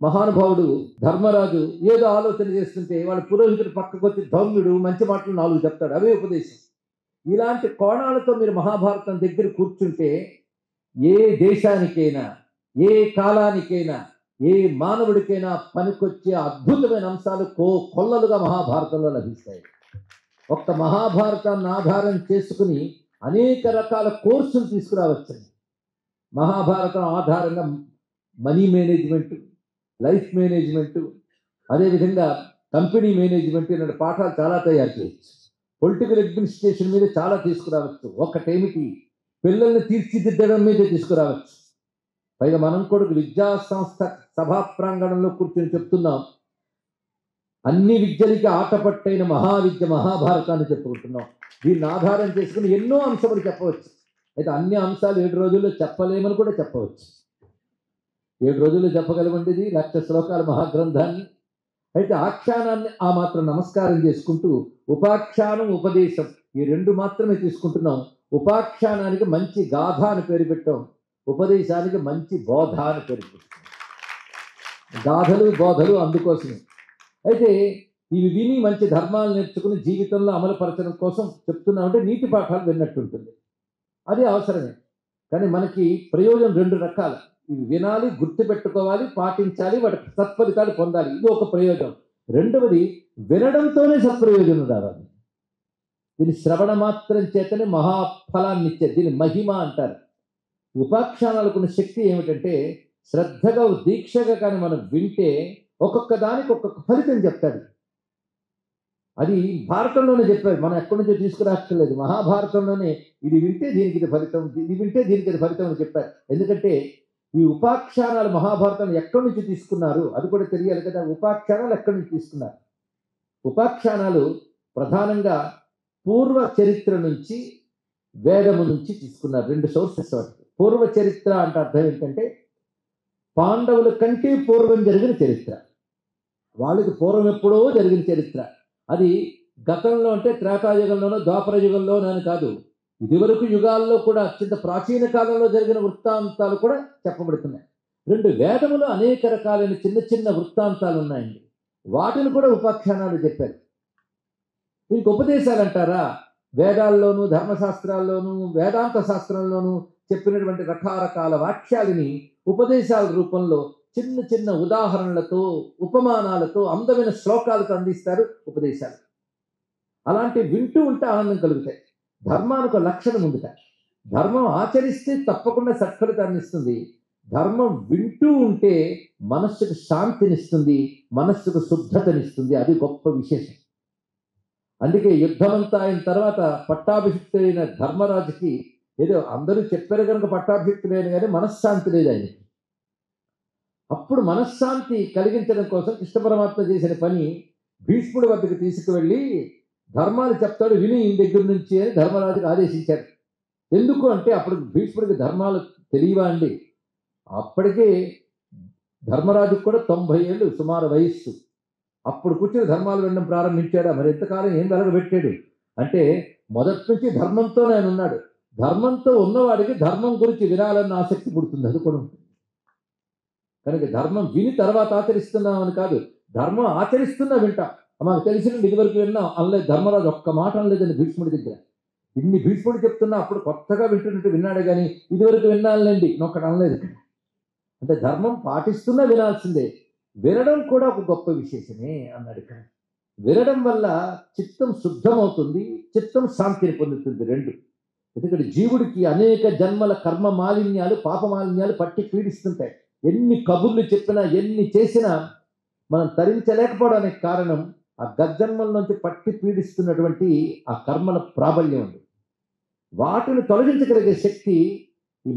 మహానుభావుడు ధర్మరాజు ఏదో ఆలోచన చేస్తుంటే వాళ్ళ పురోహితుడు పక్కకు వచ్చి ధౌమ్యుడు మంచి మాటలు 4 చెప్తాడు, అవే ఉపదేశం. ఇలాంటి కోణాలతో మీరు మహాభారతం దగ్గర కూర్చుంటే ఏ దేశానికైనా, ఏ కాలానికైనా, ఏ మానవుడికైనా పనికొచ్చే అద్భుతమైన అంశాలు కొల్లలుగా మహాభారతంలో లభిస్తాయి. ఒక్క మహాభారతాన్ని ఆధారం చేసుకుని అనేక రకాల కోర్సులు తీసుకురావచ్చండి. మహాభారతం ఆధారంగా మనీ మేనేజ్మెంట్, లైఫ్ మేనేజ్మెంట్, అదేవిధంగా కంపెనీ మేనేజ్మెంట్ ఇలాంటి పాఠాలు చాలా తయారు చేయొచ్చు. పొలిటికల్ అడ్మినిస్ట్రేషన్ మీద చాలా తీసుకురావచ్చు. ఒకటేమిటి, పిల్లల్ని తీర్చిదిద్దడం మీద తీసుకురావచ్చు. పైగా మనం కూడా విద్యా సంస్థ సభా ప్రాంగణంలో కూర్చొని చెప్తున్నాం, అన్ని విద్యలకి ఆటపట్టైన మహావిద్య మహాభారతాన్ని చెప్పుకుంటున్నాం. దీన్ని ఆధారం చేసుకుని ఎన్నో అంశాలు చెప్పవచ్చు. అయితే అన్ని అంశాలు 7 రోజుల్లో చెప్పలేమని కూడా చెప్పవచ్చు. 7 రోజుల్లో చెప్పగలమండి ఇది 1,00,000 శ్లోకాల మహాగ్రంథాన్ని. అయితే ఆఖ్యానాన్ని ఆ మాత్రం నమస్కారం చేసుకుంటూ ఉపాఖ్యానం, ఉపదేశం ఈ 2 మాత్రమే తీసుకుంటున్నాం. ఉపాఖ్యానానికి మంచి గాథ అని పేరు పెట్టాం, ఉపదేశానికి మంచి బోధ అని పేరు పెట్టాం. గాథలు బోధలు అందుకోసమే. అయితే ఇవి విని మంచి ధర్మాలు నేర్చుకుని జీవితంలో అమలుపరచడం కోసం చెప్తున్నామంటే నీతి పాఠాలు విన్నట్టుంటుంది. అది అవసరమే. కానీ మనకి ప్రయోజనం 2 రకాలు. ఇవి వినాలి, గుర్తుపెట్టుకోవాలి, పాటించాలి, వాటి సత్ఫలితాలు పొందాలి. ఇది ఒక ప్రయోజనం. రెండవది, వినడంతోనే సత్ప్రయోజనం రావాలి. దీని శ్రవణ మాత్రం చేతనే మహాఫలాన్ని ఇచ్చేది. దీని మహిమ అంటారు. ఉపాఖ్యానాలకు ఉన్న శక్తి ఏమిటంటే, శ్రద్ధగా దీక్షగా కానీ మనం వింటే ఒక్కొక్క దానికి ఒక్కొక్క ఫలితం చెప్తాడు. అది భారతంలోనే చెప్పారు, మనం ఎక్కడి నుంచో తీసుకురాక్కర్లేదు. మహాభారతంలోనే ఇది వింటే దీనికి ఇది ఫలితం, ఇది వింటే దీనికి ఇది ఫలితం అని చెప్పారు. ఎందుకంటే ఈ ఉపాఖ్యానాలు మహాభారతం ఎక్కడి నుంచి తీసుకున్నారు అది కూడా తెలియాలి కదా. ఉపాఖ్యానాలు ఎక్కడి నుంచి తీసుకున్నారు? ఉపాఖ్యానాలు ప్రధానంగా పూర్వ చరిత్ర నుంచి, వేదము నుంచి తీసుకున్నారు. 2 సోర్సెస్ వాటికి. పూర్వ చరిత్ర అంటే అర్థం ఏంటంటే పాండవుల కంటే పూర్వం జరిగిన చరిత్ర, వాళ్ళకి పూర్వం ఎప్పుడో జరిగిన చరిత్ర. అది గతంలో అంటే త్రేతాయుగంలోనో ద్వాపర యుగంలోనో అని కాదు, ఇదివరకు యుగాల్లో కూడా అత్యంత ప్రాచీన కాలంలో జరిగిన వృత్తాంతాలు కూడా చెప్పబడుతున్నాయి. 2 వేదములు అనేక రకాలైన చిన్న చిన్న వృత్తాంతాలు ఉన్నాయండి, వాటిని కూడా ఉపాఖ్యానాలు చెప్పారు. ఇంక ఉపదేశాలు అంటారా, వేదాల్లోనూ ధర్మశాస్త్రాల్లోనూ వేదాంత శాస్త్రంలోనూ చెప్పినటువంటి రకరకాల వాక్యాలని ఉపదేశాల రూపంలో చిన్న చిన్న ఉదాహరణలతో, ఉపమానాలతో, అందమైన శ్లోకాలతో అందిస్తారు ఉపదేశాలు. అలాంటి వింటూ ఉంటే ఆనందం కలుగుతాయి. ధర్మానికి లక్షణం ఉందిట, ధర్మం ఆచరిస్తే తప్పకుండా సత్ఫలితాన్ని ఇస్తుంది. ధర్మం వింటూ ఉంటే మనస్సుకు శాంతినిస్తుంది, మనస్సుకు శుద్ధతనిస్తుంది. అది గొప్ప విశేషం. అందుకే యుద్ధమంతా అయిన తర్వాత పట్టాభిషిక్తుడైన ధర్మరాజుకి ఏదో అందరూ చెప్పారు కనుక పట్టాభిషిక్తుడైన కానీ మనశ్శాంతి లేదు ఆయనకి. అప్పుడు మనశ్శాంతి కలిగించడం కోసం కృష్ణ పరమాత్మ చేసిన పని, భీష్ముడి వద్దకు తీసుకువెళ్ళి ధర్మాలు చెప్తాడు విని ఈ దగ్గర నుంచి అని ధర్మరాజుకు ఆదేశించాడు. ఎందుకు అంటే అప్పుడు భీష్ముడికి ధర్మాలు తెలియవా అండి? అప్పటికే ధర్మరాజుకు కూడా 90 ఏళ్ళు సుమారు వయస్సు. అప్పుడు కూర్చొని ధర్మాలు వినడం ప్రారంభించాడు. మరి ఎంతకాలం ఏం వెలగబెట్టాడు అంటే మొదటి నుంచి ధర్మంతోనే ఆయన ఉన్నాడు. ధర్మంతో ఉన్నవాడికి ధర్మం గురించి వినాలన్న ఆసక్తి పుడుతుంది, అది కూడా ఉంటుంది. కనుక ధర్మం విని తర్వాత ఆచరిస్తున్నామని కాదు, ధర్మం ఆచరిస్తున్నా వింటాం. మాకు తెలిసిన ఇదివరకు విన్నాం అనలేదు ధర్మరాజు, ఒక్క మాట అనలేదండి భీష్ముడి దగ్గర. ఇన్ని భీష్ముడు చెప్తున్నా అప్పుడు కొత్తగా వింటున్నట్టు విన్నాడు, కానీ ఇదివరకు విన్నానులేండి నొక్కడు అనలేదు. అంటే ధర్మం పాటిస్తున్నా వినాల్సిందే. వినడం కూడా ఒక గొప్ప విశేషమే అన్నాడు ఇక్కడ. వినడం వల్ల చిత్తం శుద్ధమవుతుంది, చిత్తం శాంతిని పొందుతుంది. 2. ఎందుకంటే జీవుడికి అనేక జన్మల కర్మ మాలిన్యాలు, పాప మాలిన్యాలు పట్టి పీడిస్తుంటాయి. ఎన్ని కబుర్లు చెప్పినా, ఎన్ని చేసినా మనం తరించలేకపోవడానికి కారణం ఆ గజ్జన్మల నుంచి పట్టి పీడిస్తున్నటువంటి ఆ కర్మల ప్రాబల్యం ఉంది. వాటిని తొలగించగలిగే శక్తి ఈ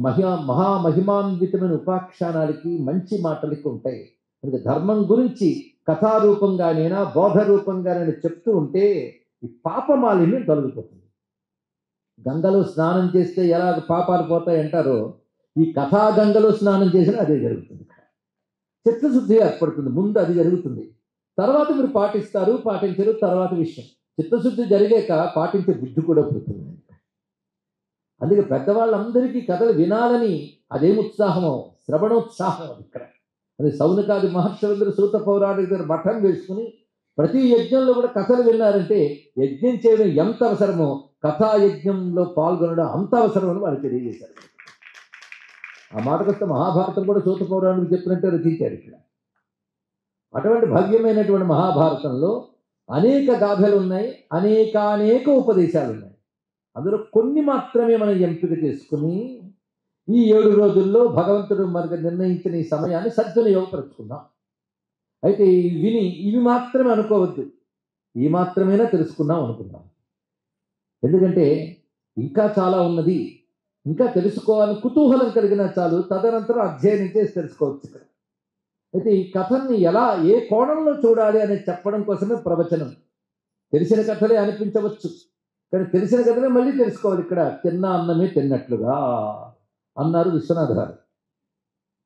మహామహిమాన్వితమైన ఉపాఖ్యానాలకి, మంచి మాటలకి ఉంటాయి. అందుకే ధర్మం గురించి కథారూపంగానైనా బోధ రూపంగానైనా చెప్తూ ఉంటే ఈ పాపమాలిన్యం తొలగిపోతుంది. గంగలో స్నానం చేస్తే ఎలాగ పాపాలు పోతాయి అంటారో, ఈ కథా గంగలో స్నానం చేసినా అదే జరుగుతుంది. చిత్తశుద్ధి ఏర్పడుతుంది, ముందు అది జరుగుతుంది. తర్వాత మీరు పాటిస్తారు, పాటించరు తర్వాత విషయం. చిత్తశుద్ధి జరిగాక పాటించే బుద్ధి కూడా పుడుతుంది. అందుకే పెద్దవాళ్ళందరికీ కథలు వినాలని అదేం ఉత్సాహమో, శ్రవణోత్సాహం అది ఇక్కడ. అది సౌనకాది మహర్షులందరూ సూత పౌరాణిక దగ్గర మఠం వేసుకుని ప్రతి యజ్ఞంలో కూడా కథలు విన్నారంటే యజ్ఞం చేయడం ఎంత అవసరమో కథా యజ్ఞంలో పాల్గొనడం అంత అవసరమని వాళ్ళు తెలియజేశారు. ఆ మాటకొస్తే మహాభారతం కూడా సూత పౌరాణికి చెప్పినట్టే రచించారు ఇక్కడ. అటువంటి భవ్యమైనటువంటి మహాభారతంలో అనేక గాథలు ఉన్నాయి, అనేక ఉపదేశాలు ఉన్నాయి. అందులో కొన్ని మాత్రమే మనం ఎంపిక చేసుకుని ఈ 7 రోజుల్లో భగవంతుడు మనకు నిర్ణయించిన ఈ సమయాన్ని సద్వినియోగపరుచుకుందాం. అయితే విని ఇవి మాత్రమే అనుకోవద్దు, ఈ మాత్రమేనా తెలుసుకున్నాం అనుకుందాం. ఎందుకంటే ఇంకా చాలా ఉన్నది, ఇంకా తెలుసుకోవాలని కుతూహలం కలిగినా చాలు, తదనంతరం అధ్యయనం చేసి తెలుసుకోవచ్చు ఇక్కడ. అయితే ఈ కథల్ని ఎలా ఏ కోణంలో చూడాలి అనేది చెప్పడం కోసమే ప్రవచనం. తెలిసిన కథలే అనిపించవచ్చు, కానీ తెలిసిన కథలే మళ్ళీ తెలుసుకోవాలి. ఇక్కడ తిన్న అన్నమే తిన్నట్లుగా అన్నారు విశ్వనాథ గారు.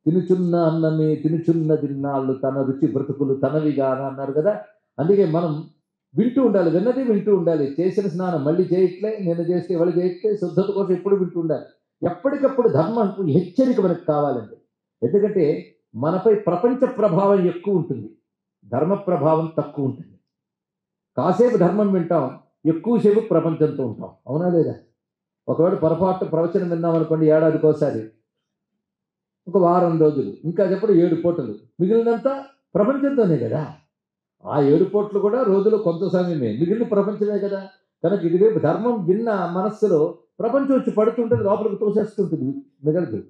తినుచున్న అన్నమే తినుచున్న తిన్నాళ్ళు తన రుచి బ్రతుకులు తనవిగా అన్నారు కదా. అందుకే మనం వింటూ ఉండాలి, విన్నది వింటూ ఉండాలి. చేసిన స్నానం మళ్ళీ చేయట్లే, నేను చేస్తే ఎవరు చేయట్లే, శుద్ధత కోసం ఎప్పుడు వింటూ ఉండాలి. ఎప్పటికప్పుడు ధర్మం హెచ్చరిక మనకు కావాలండి. ఎందుకంటే మనపై ప్రపంచ ప్రభావం ఎక్కువ ఉంటుంది, ధర్మ ప్రభావం తక్కువ ఉంటుంది. కాసేపు ధర్మం వింటాం, ఎక్కువసేపు ప్రపంచంతో ఉంటాం. అవునా లేదా? ఒకవేళ పొరపాటు ప్రవచనం విన్నామనుకోండి, ఏడాదికోసారి, ఒక వారం రోజులు, ఇంకా చెప్పడం 7 పూటలు, మిగిలినంతా ప్రపంచంతోనే కదా. ఆ 7 పూటలు కూడా రోజులో కొంత సమయమే, మిగిలిన ప్రపంచమే కదా. కనుక ఇటువైపు ధర్మం విన్న మనస్సులో ప్రపంచం వచ్చి పడుతుంటుంది, లోపలికి తోసేస్తుంటుంది, మిగలదు.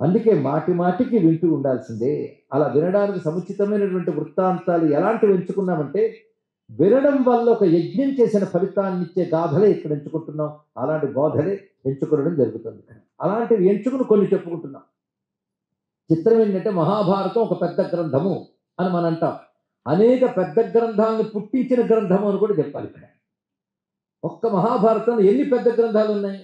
అందుకే మాటి మాటికి వింటూ ఉండాల్సిందే. అలా వినడానికి సముచితమైనటువంటి వృత్తాంతాలు ఎలాంటివి ఎంచుకున్నామంటే, వినడం వల్ల ఒక యజ్ఞం చేసిన ఫలితాన్ని ఇచ్చే గాథలే ఇక్కడ ఎంచుకుంటున్నాం. అలాంటి బోధలే ఎంచుకోవడం జరుగుతుంది. అలాంటివి ఎంచుకుని కొన్ని చెప్పుకుంటున్నాం. చిత్రం ఏంటంటే మహాభారతం ఒక పెద్ద గ్రంథము అని మనం అంటాం. అనేక పెద్ద గ్రంథాలను పుట్టించిన గ్రంథము అని కూడా చెప్పాలి ఇక్కడ. ఒక్క మహాభారతంలో ఎన్ని పెద్ద గ్రంథాలు ఉన్నాయి?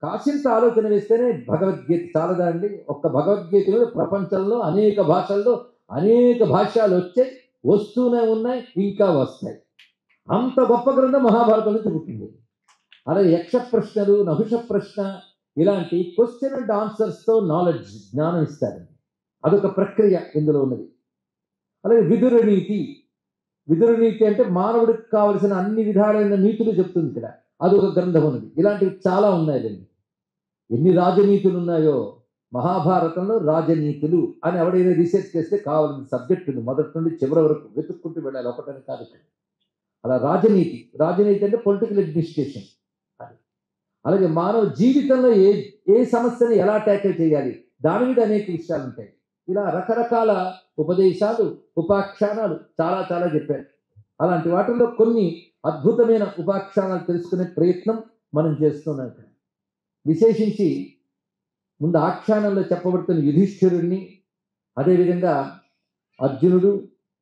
కాసింత ఆలోచన వేస్తేనే భగవద్గీత చాలదా అండి? ఒక్క భగవద్గీత మీద ప్రపంచంలో అనేక భాషల్లో అనేక భాష్యాలు వచ్చాయి, వస్తూనే ఉన్నాయి, ఇంకా వస్తాయి. అంత గొప్ప గ్రంథం మహాభారతం నుంచి పుట్టింది. అలాగే యక్ష ప్రశ్నలు, నహుష ప్రశ్న, ఇలాంటి క్వశ్చన్ అండ్ ఆన్సర్స్తో నాలెడ్జ్, జ్ఞానం ఇస్తారండి. అదొక ప్రక్రియ ఇందులో ఉన్నది. అలాగే విదుర నీతి. విదుర నీతి అంటే మానవుడికి కావలసిన అన్ని విధాలైన నీతులు చెప్తుంది ఇక్కడ. అదొక గ్రంథం ఉన్నది. ఇలాంటివి చాలా ఉన్నాయండి. ఎన్ని రాజనీతులు ఉన్నాయో మహాభారతంలో. రాజనీతులు అని ఎవడైనా రీసెర్చ్ చేస్తే కావాల్సిన సబ్జెక్ట్ ఉంది, మొదటి నుండి చివరి వరకు వెతుక్కుంటూ వెళ్ళాలి, ఒకటని కాదు. అలా రాజనీతి, రాజనీతి అంటే పొలిటికల్ అడ్మినిస్ట్రేషన్ అది. అలాగే మానవ జీవితంలో ఏ సమస్యని ఎలా ట్యాకిల్ చేయాలి, దాని మీద అనేక విషయాలు ఉంటాయి. ఇలా రకరకాల ఉపదేశాలు, ఉపాఖ్యానాలు చాలా చాలా చెప్పారు. అలాంటి వాటిల్లో కొన్ని అద్భుతమైన ఉపాఖ్యానాలు తెలుసుకునే ప్రయత్నం మనం చేస్తున్నాం ఇక్కడ. విశేషించి ముందు ఆఖ్యానంలో చెప్పబడుతున్న యుధిష్ఠిరుడిని, అదేవిధంగా అర్జునుడు,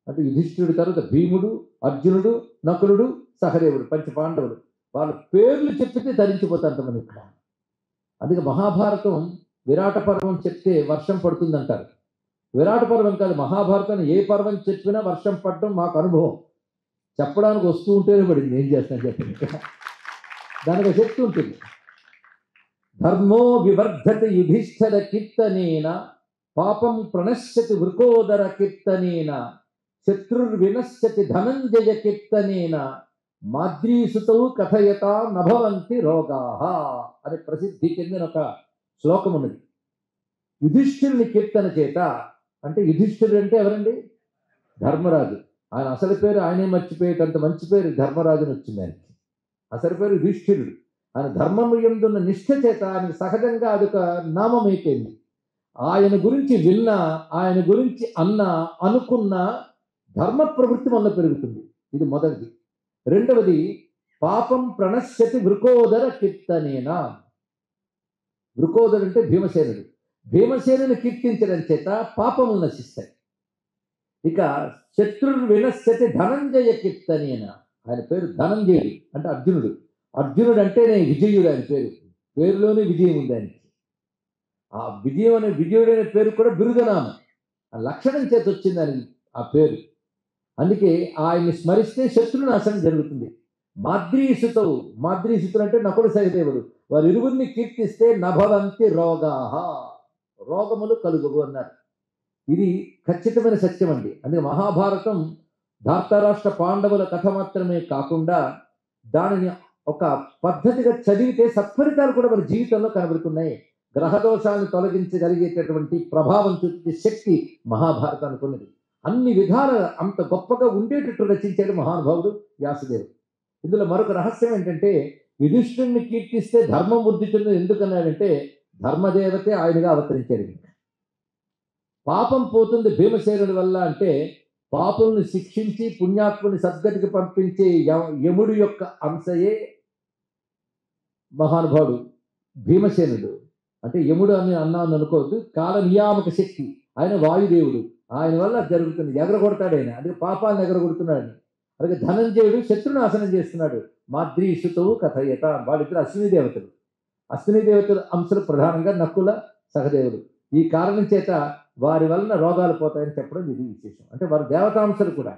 అంటే యుధిష్ఠిరుడి తర్వాత భీముడు, అర్జునుడు, నకులుడు, సహదేవుడు, పంచపాండవులు, వాళ్ళ పేర్లు చెప్పితే ధరించిపోతారు మనం ఇక్కడ. అందుకే మహాభారతం విరాట పర్వం చెప్తే వర్షం పడుతుందంటారు. విరాట పర్వం కాదు, మహాభారతం ఏ పర్వం చెప్పినా వర్షం పడటం మాకు అనుభవం. చెప్పడానికి వస్తూ ఉంటేనే పడింది, ఏం చేస్తాను చెప్పండి. దానికి శక్తి ఉంటుంది. ధర్మో వివర్ధతి యుధిష్ఠిర కీర్తనేన, పాపం ప్రణశ్యతి వృకోదర కీర్తనేన, శత్రుర్వినశ్యతి ధనంజయ కీర్తనేన, మాద్రీసుతౌ కథయత నభవంతి రోగాః అని ప్రసిద్ధి చెందిన ఒక శ్లోకం ఉన్నది. యుధిష్ఠిరుని కీర్తన చేత, అంటే యుధిష్ఠిరుడు అంటే ఎవరండి? ధర్మరాజు. ఆయన అసలు పేరు ఆయనే మర్చిపోయేటంత మంచి పేరు ధర్మరాజుని వచ్చింది ఆయనకి. అసలు పేరు యుధిష్ఠిరుడు. ఆయన ధర్మము యందున్న నిష్ఠ చేత ఆయనకు సహజంగా అదొక నామం అయిపోయింది. ఆయన గురించి విన్నా, ఆయన గురించి అన్నా, అనుకున్న ధర్మ ప్రవృత్తి వల్ల పెరుగుతుంది. ఇది మొదటిది. రెండవది, పాపం ప్రణశ్యతి వృకోదర కీర్తనేనా. వృకోదరు అంటే భీమసేనుడు. భీమసేనుని కీర్తించడం చేత పాపములు నశిస్తాయి. ఇక శత్రుడు వినశ్యతి ధనంజయ కీర్తనేన. ఆయన పేరు ధనంజయుడు, అంటే అర్జునుడు. అర్జునుడు అంటేనే విజయుడు. ఆయన పేరులోనే విజయం ఉంది ఆయనకి. ఆ విజయం అనే విజయుడు అనే పేరు కూడా బిరుదనామం, ఆ లక్షణం చేత వచ్చింది ఆయన ఆ పేరు. అందుకే ఆయన్ని స్మరిస్తే శత్రునాశనం జరుగుతుంది. మాద్రీసుతవు, మాద్రీసుతుడు అంటే నకుల సహదేవుడు, వారి ఇరువురిని కీర్తిస్తే నభవంతి రోగాః, రోగములు కలుగువు అన్నారు. ఇది ఖచ్చితమైన సత్యం అండి. అందుకే మహాభారతం ధార్తరాష్ట్ర పాండవుల కథ మాత్రమే కాకుండా దానిని ఒక పద్ధతిగా చదివితే సత్ఫలితాలు కూడా మన జీవితంలో కనబడుతున్నాయి. గ్రహదోషాలను తొలగించగలిగేటటువంటి ప్రభావం చూపించే శక్తి మహాభారతానికి ఉన్నది. అన్ని విధాల అంత గొప్పగా ఉండేటట్టు రచించాడు మహానుభావుడు వ్యాసదేవుడు. ఇందులో మరొక రహస్యం ఏంటంటే, యుధిష్ఠుడిని కీర్తిస్తే ధర్మం వృద్ధి చెందుతుంది. ఎందుకన్నాడంటే ధర్మదేవతే ఆయనగా అవతరించాడు. పాపం పోతుంది భీమసేనుడి వల్ల అంటే, పాపుల్ని శిక్షించి పుణ్యాత్ముని సద్గతికి పంపించే యముడి యొక్క అంశయే మహానుభావుడు భీమసేనుడు. అంటే యముడు అని అన్నాను అనుకోవద్దు, కాల నియామక శక్తి. ఆయన వాయుదేవుడు, ఆయన వల్ల జరుగుతుంది. ఎగరగొడతాడు ఆయన, అందుకే పాపాలను ఎగరగొడుతున్నాడు. అలాగే ధనంజయుడు శత్రునాశనం చేస్తున్నాడు. మాద్రీసుతో కథయత, వాళ్ళిద్దరు అశ్విని దేవతలు. అశ్విని దేవతల అంశాలు ప్రధానంగా నకుల సహదేవుడు. ఈ కారణం చేత వారి వలన రోగాలు పోతాయని చెప్పడం ఇది విశేషం. అంటే వారు దేవతాంశాలు కూడా.